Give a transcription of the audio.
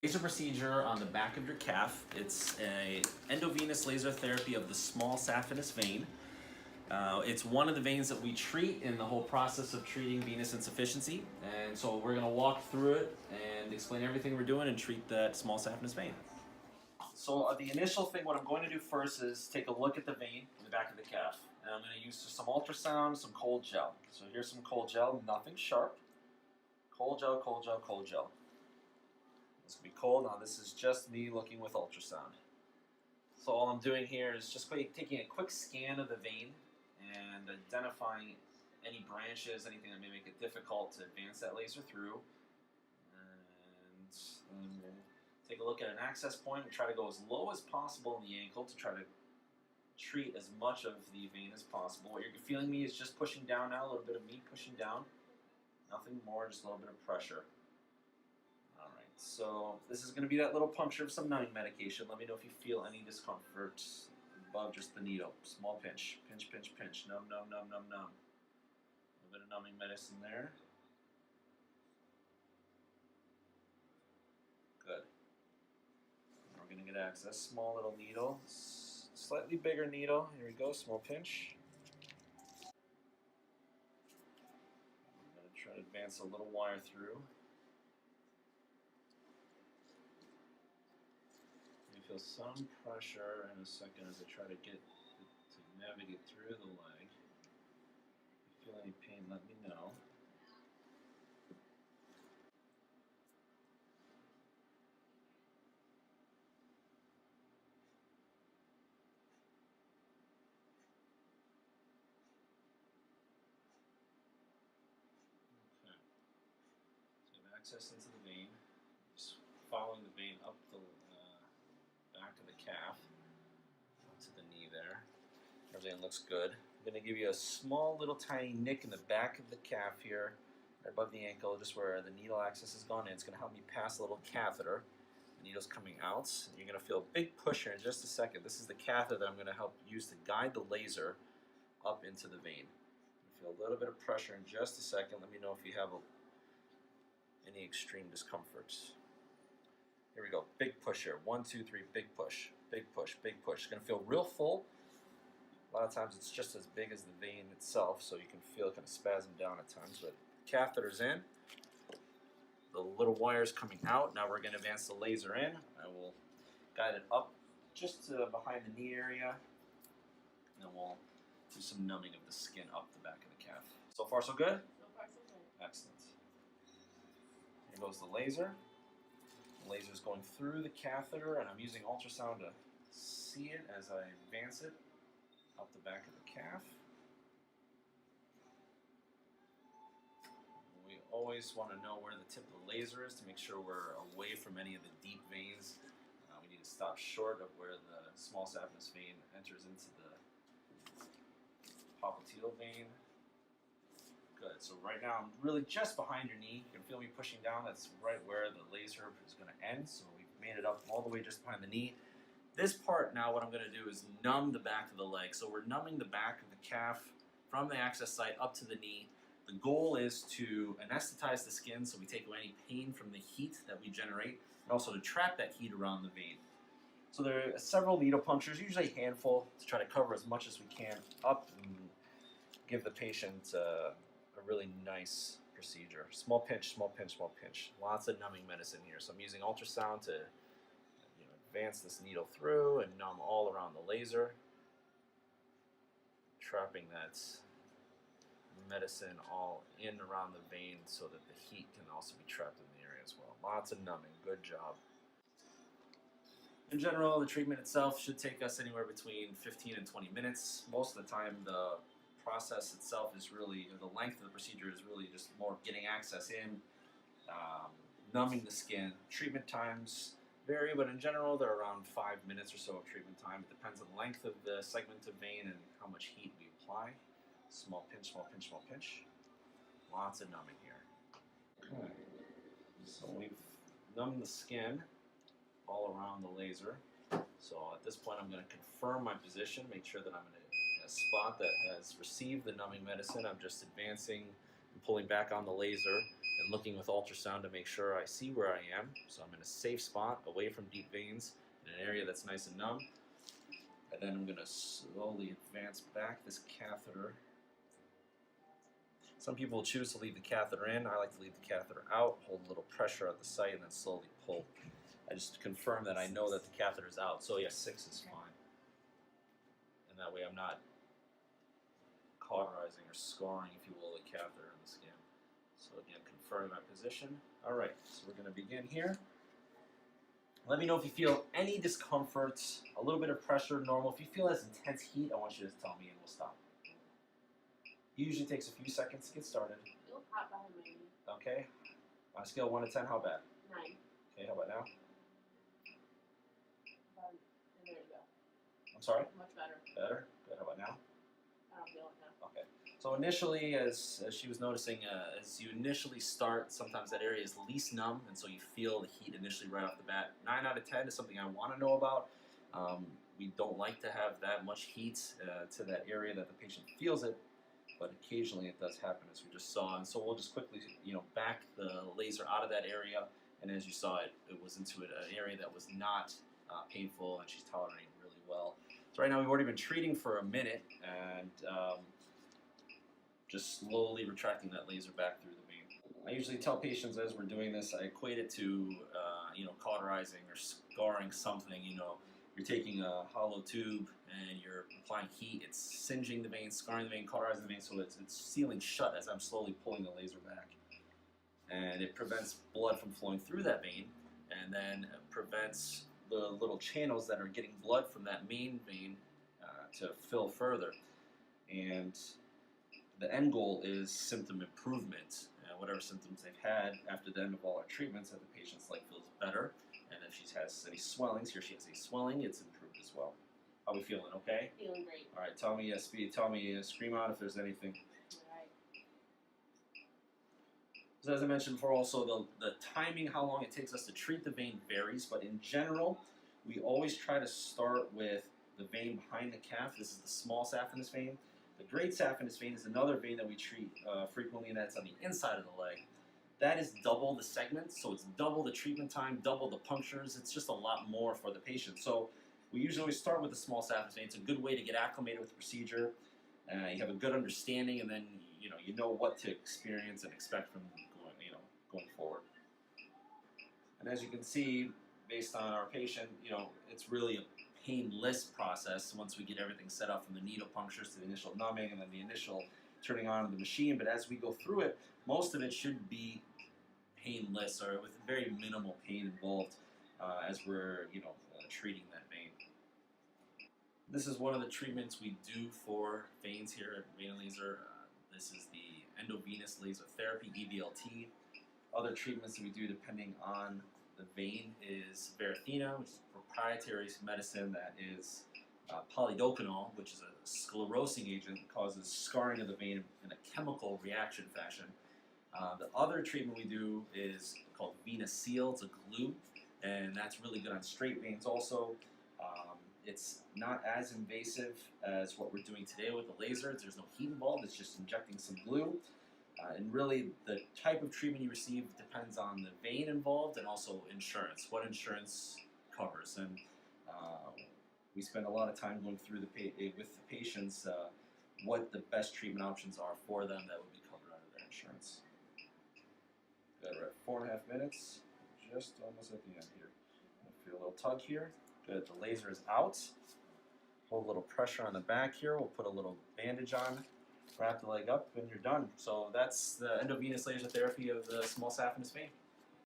Laser procedure on the back of your calf. It's a endovenous laser therapy of the small saphenous vein. It's one of the veins that we treat in the whole process of treating venous insufficiency. And so we're going to walk through it and explain everything we're doing and treat that small saphenous vein. So the initial thing, what I'm going to do first is take a look at the vein in the back of the calf. And I'm going to use some ultrasound, some cold gel. So here's some cold gel, nothing sharp. Cold gel, cold gel, cold gel. This will be cold. Now this is just me looking with ultrasound. So all I'm doing here is just taking a quick scan of the vein and identifying any branches, anything that may make it difficult to advance that laser through. And then we'll take a look at an access point. We try to go as low as possible in the ankle to try to treat as much of the vein as possible. What you're feeling me is just pushing down now, a little bit of me pushing down. Nothing more, just a little bit of pressure. So this is going to be that little puncture of some numbing medication. Let me know if you feel any discomfort above just the needle. Small pinch. Pinch, pinch, pinch. Numb, numb, numb, numb, numb. A little bit of numbing medicine there. Good. Now we're going to get access. Small little needle. Slightly bigger needle. Here we go. Small pinch. I'm going to try to advance a little wire through. Feel some pressure in a second as I try to get to navigate through the leg. If you feel any pain, let me know. Okay. So I have access into the vein. Just following the vein up the back of the calf to the knee there. Everything looks good. I'm going to give you a small little tiny nick in the back of the calf here, right above the ankle, just where the needle access has gone in. It's going to help me pass a little catheter. The needle's coming out. You're going to feel a big push here in just a second. This is the catheter that I'm going to help use to guide the laser up into the vein. Feel a little bit of pressure in just a second. Let me know if you have any extreme discomforts. Here we go, big push here. 1, 2, 3, big push, big push, big push. It's going to feel real full. A lot of times it's just as big as the vein itself, so you can feel it kind of spasm down at times. But catheter's in, the little wire's coming out. Now we're going to advance the laser in. I will guide it up just behind the knee area, and then we'll do some numbing of the skin up the back of the calf. So far, so good? So far, so good. Excellent. Here goes the laser. The laser is going through the catheter, and I'm using ultrasound to see it as I advance it up the back of the calf. We always want to know where the tip of the laser is to make sure we're away from any of the deep veins. We need to stop short of where the small saphenous vein enters into the popliteal vein. Good. So right now I'm really just behind your knee. You can feel me pushing down. That's right where the laser is going to end. So we've made it up all the way just behind the knee. This part now, what I'm going to do is numb the back of the leg. So we're numbing the back of the calf from the access site up to the knee. The goal is to anesthetize the skin so we take away any pain from the heat that we generate, and also to trap that heat around the vein. So there are several needle punctures, usually a handful, to try to cover as much as we can up and give the patient a really nice procedure. Small pinch, small pinch, small pinch. Lots of numbing medicine here. So I'm using ultrasound to advance this needle through and numb all around the laser, trapping that medicine all in around the vein so that the heat can also be trapped in the area as well. Lots of numbing. Good job. In general, the treatment itself should take us anywhere between 15 and 20 minutes. Most of the time, the process itself is really, the length of the procedure is really just more getting access in, numbing the skin. Treatment times vary, but in general, they're around 5 minutes or so of treatment time. It depends on the length of the segment of vein and how much heat we apply. Small pinch, small pinch, small pinch. Lots of numbing here. Okay. So we've numbed the skin all around the laser. So at this point, I'm going to confirm my position, make sure that I'm in a spot that has received the numbing medicine. I'm just advancing and pulling back on the laser and looking with ultrasound to make sure I see where I am. So I'm in a safe spot away from deep veins in an area that's nice and numb. And then I'm going to slowly advance back this catheter. Some people choose to leave the catheter in. I like to leave the catheter out, hold a little pressure at the site, and then slowly pull. I just confirm that I know that the catheter is out. So yeah, 6 is fine. And that way I'm not cauterizing or scarring, if you will, the catheter in the skin. So again, confirm my position. All right, so we're going to begin here. Let me know if you feel any discomfort, a little bit of pressure, normal. If you feel as intense heat, I want you to tell me and we'll stop. It usually takes a few seconds to get started. Feels hot behind my knee. Okay. On a scale of 1 to 10, how bad? 9. Okay, how about now? And there you go. I'm sorry? Much better. Better? Good. How about now? I don't feel it now. Okay. So initially, as she was noticing, as you initially start, sometimes that area is least numb, and so you feel the heat initially right off the bat. 9 out of 10 is something I want to know about. We don't like to have that much heat to that area that the patient feels it, but occasionally it does happen, as we just saw. And so we'll just quickly, back the laser out of that area, and as you saw, it was into an area that was not painful, and she's tolerating really well. So right now we've already been treating for a minute, and just slowly retracting that laser back through the vein. I usually tell patients as we're doing this, I equate it to cauterizing or scarring something. You're taking a hollow tube and you're applying heat. It's singeing the vein, scarring the vein, cauterizing the vein, so it's sealing shut as I'm slowly pulling the laser back. And it prevents blood from flowing through that vein, and then prevents the little channels that are getting blood from that main vein to fill further. And the end goal is symptom improvement. Whatever symptoms they've had after the end of all our treatments, that the patient's feels better. And if she has any swellings, here she has any swelling, it's improved as well. How are we feeling? Okay? Feeling great. All right, tell me, Speed, tell me, scream out if there's anything. All right. So as I mentioned before, also the timing, how long it takes us to treat the vein varies, but in general, we always try to start with the vein behind the calf. This is the small saphenous vein. The great saphenous vein is another vein that we treat frequently, and that's on the inside of the leg. That is double the segment, so it's double the treatment time, double the punctures. It's just a lot more for the patient. So we usually always start with the small saphenous vein. It's a good way to get acclimated with the procedure. You have a good understanding, and then you know what to experience and expect from going forward. And as you can see, based on our patient, it's really a painless process once we get everything set up, from the needle punctures to the initial numbing and then the initial turning on of the machine. But as we go through it, most of it should be painless, or with very minimal pain involved as we're treating that vein. This is one of the treatments we do for veins here at Vein and Laser. This is the endovenous laser therapy, EVLT. Other treatments that we do depending on the vein is Varithena, which is a proprietary medicine that is polydocanol, which is a sclerosing agent that causes scarring of the vein in a chemical reaction fashion. The other treatment we do is called VenaSeal. It's a glue, and that's really good on straight veins also. It's not as invasive as what we're doing today with the laser. There's no heat involved. It's just injecting some glue. And really, the type of treatment you receive depends on the vein involved and also insurance, what insurance covers. And we spend a lot of time going through with the patients what the best treatment options are for them that would be covered under their insurance. Good, we're at 4.5 minutes, just almost at the end here. Feel a little tug here. Good, the laser is out. Hold a little pressure on the back here. We'll put a little bandage on. Wrap the leg up, and you're done. So that's the endovenous laser therapy of the small saphenous vein.